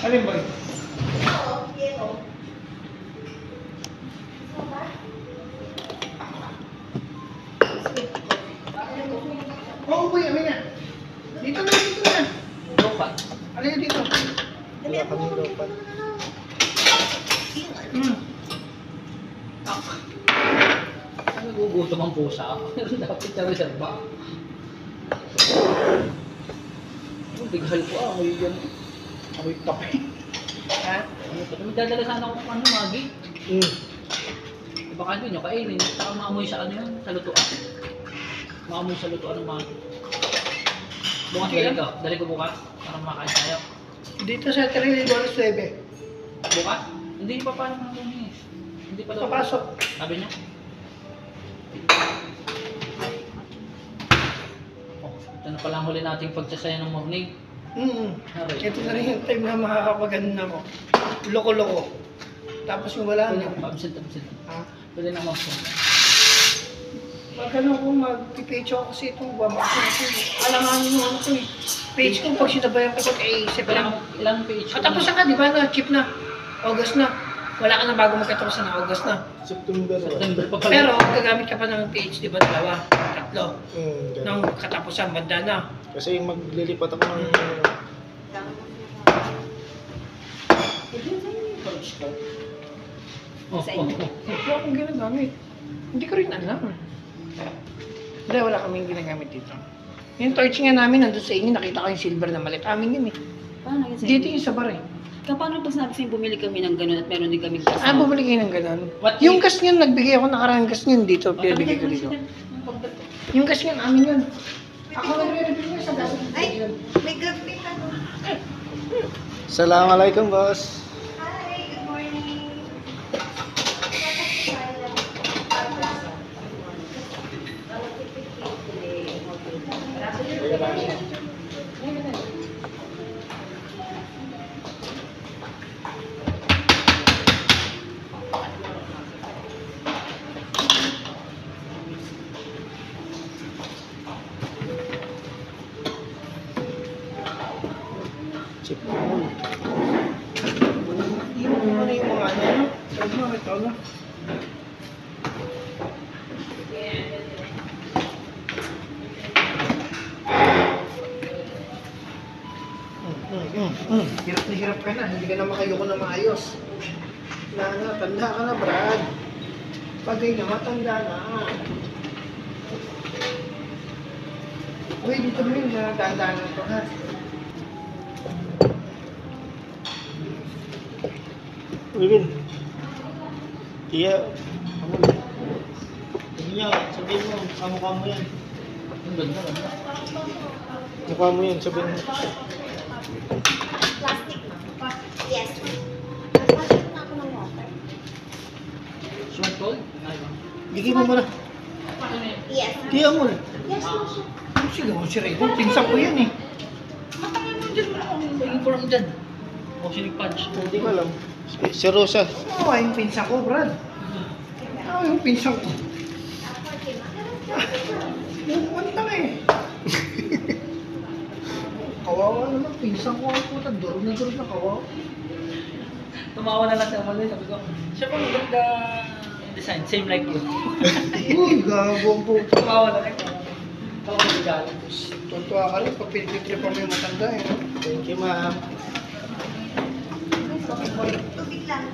Alin ba? Oo, kuya, may na. Dito na, dito na. Lopat. Alin dito? Wala kami lopan. Ano gugutom ang pusa? Dapat na reserva. Ang bighal ko amoy yan. Amoy kape. Ha? Magdadala sana ako ng ano, Magi. Baka hindi nyo kainin. Saka maamoy sa ano yun, sa lutuan. Maamoy sa lutuan ng Magi. Bukas Okay. dali ko bukas. Para makakain tayo. Dito sa Trinidad 9. Bukas? Hindi pa paano mga lumis. Hindi pa daw. Papasok. Sabi niya. Oh, ito na pala ang huli nating pagsasaya ng morning. Ito na rin yung time na makakapagano ako. Loko-loko. Tapos yung wala na. Absent. Ha? Pwede na absent. Pag ano ko, mag-page ako kasi ito, alanganin yung ano ko eh. Page ko, pag sinabayan ko sa isip lang. Ilang page? Katapusan ka, di ba? Na, chip na. August na. Wala ka na bago magkatapusan na August na. September. September pa pala. Pero, gagamit ka pa ng page, di ba? 2, 3. Ganun. Nang katapusan, banda na. Kasi maglilipat ako ng... Wala akong ginagamit. Hindi ko rin alam. Hindi, wala kaming ginagamit dito. Yung torch nga namin, nandun sa inyo, nakita ko yung silver na malit. Amin yun eh. Paano naging Dito yung sa bar eh. Paano pag sinabi sa'yo bumili kami ng gano'n at meron din kami gas? Bumalik kayo ng gano'n. What Yung if- gas niyan, nagbigay ako nakarang gas niyan dito. Pinabigay ko dito. Yung gas niyan, amin yun. Ako nagre-review niya sa gas. Ay, may gabi ka no? Assalamualaikum, boss. Hi, good morning. Chip mo. Yung ano yung mga ano. Huwag mo, ito ano. Hirap na hirap ka na. Hindi ka na makayoko na maayos. Wala na, tanda ka na, Brad. Bagay na, matanda na. Uy, dito mo yun, tanda na ito, ha? Wilvin. Tiya. Ano? Sabi niya, sabihin mo, kamukha mo yan. Ang ganda. Mukha mo yan, sabihin mo. Plastic na. Yes. Plastic na ako ng water. Short cold? Ay, Bigay mo muna. Yes. Tiya mo. Yes, Masha. Ano sigaw si Raymond? Pinsan ko yan eh. matagal mo dyan. Wala akong bagay ko lang dyan. O, sinig punch. Hindi ko alam. Si Rosa. Oo, yung pinsan ko, Brad. Yung pinsan ko. Bumukunta ka eh. Kawawa naman, pinsan ko ang puta. Durog na kawawa. Tumawa na lang sa mali. Sabi ko, siya pa maganda design. Same like you. Uy, gago ang puta. Tumawa na lang. Tawa ko dyan. Tuntua ka rin pag pinipip mo yung matanda eh. No? Thank you, ma'am. Tubig lang.